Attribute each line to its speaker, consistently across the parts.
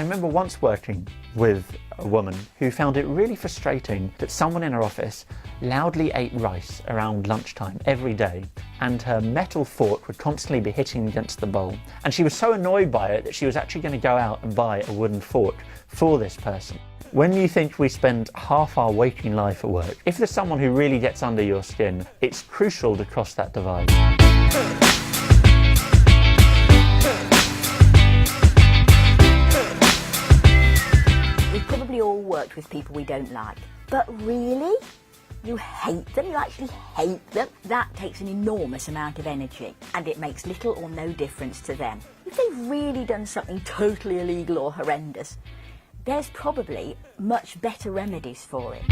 Speaker 1: remember once working with a woman who found it really frustrating that someone in her office loudly ate rice around lunchtime every day, and her metal fork would constantly be hitting against the bowl. And she was so annoyed by it that she was actually going to go out and buy a wooden fork for this person. When you think we spend half our waking life at work, if there's someone who really gets under your skin, it's crucial to cross that divide.
Speaker 2: We've probably all worked with people we don't like, but really? You hate them? You actually hate them? That takes an enormous amount of energy, and it makes little or no difference to them. If they've really done something totally illegal or horrendous, there's probably much better remedies for it.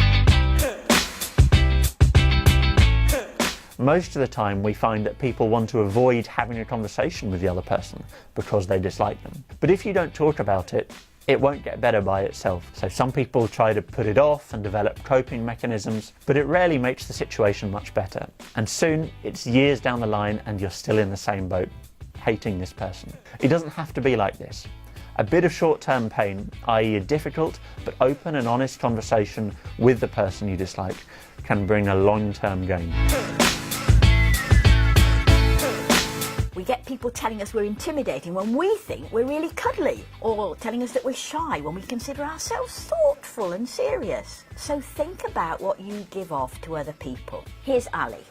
Speaker 1: Most of the time we find that people want to avoid having a conversation with the other person because they dislike them. But if you don't talk about it, it won't get better by itself. So some people try to put it off and develop coping mechanisms, but it rarely makes the situation much better. And soon it's years down the line and you're still in the same boat, hating this person. It doesn't have to be like this. A bit of short-term pain, i.e. a difficult but open and honest conversation with the person you dislike, can bring a long-term gain.
Speaker 2: We get people telling us we're intimidating when we think we're really cuddly, or telling us that we're shy when we consider ourselves thoughtful and serious. So think about what you give off to other people. Here's Ali.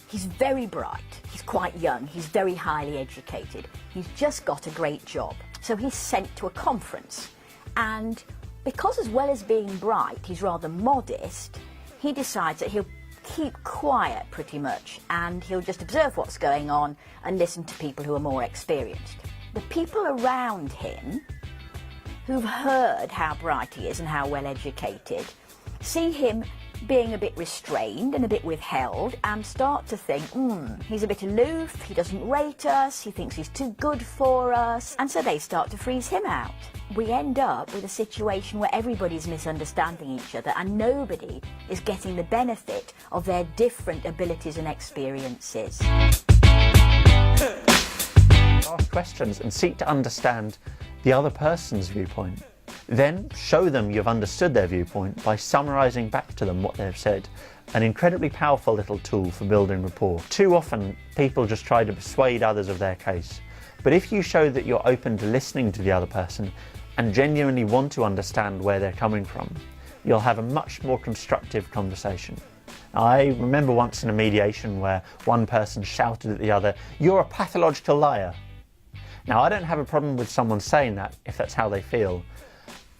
Speaker 2: He's very bright, he's quite young, he's very highly educated, he's just got a great job. So he's sent to a conference, and because as well as being bright, he's rather modest, he decides that he'll keep quiet pretty much, and he'll just observe what's going on and listen to people who are more experienced. The people around him, who've heard how bright he is and how well educated, see him being a bit restrained and a bit withheld and start to think, he's a bit aloof, he doesn't rate us, he thinks he's too good for us, and so they start to freeze him out. We end up with a situation where everybody's misunderstanding each other and nobody is getting the benefit of their different abilities and experiences.
Speaker 1: Ask questions and seek to understand the other person's viewpoint. Then show them you've understood their viewpoint by summarising back to them what they've said. An incredibly powerful little tool for building rapport. Too often people just try to persuade others of their case. But if you show that you're open to listening to the other person and genuinely want to understand where they're coming from, you'll have a much more constructive conversation. I remember once in a mediation where one person shouted at the other, "You're a pathological liar." Now, I don't have a problem with someone saying that if that's how they feel,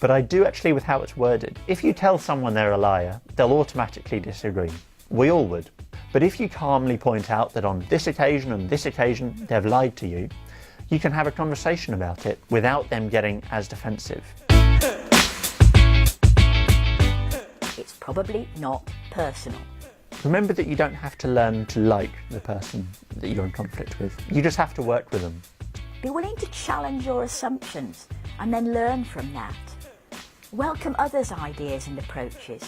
Speaker 1: but I do actually with how it's worded. If you tell someone they're a liar, they'll automatically disagree. We all would. But if you calmly point out that on this occasion and this occasion they've lied to you, you can have a conversation about it without them getting as defensive.
Speaker 2: It's probably not personal.
Speaker 1: Remember that you don't have to learn to like the person that you're in conflict with. You just have to work with them.
Speaker 2: Be willing to challenge your assumptions and then learn from that. Welcome others' ideas and approaches.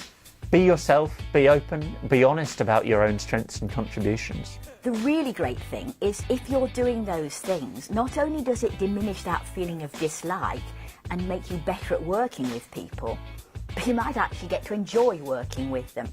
Speaker 1: Be yourself, be open, be honest about your own strengths and contributions.
Speaker 2: The really great thing is if you're doing those things, not only does it diminish that feeling of dislike and make you better at working with people, but you might actually get to enjoy working with them.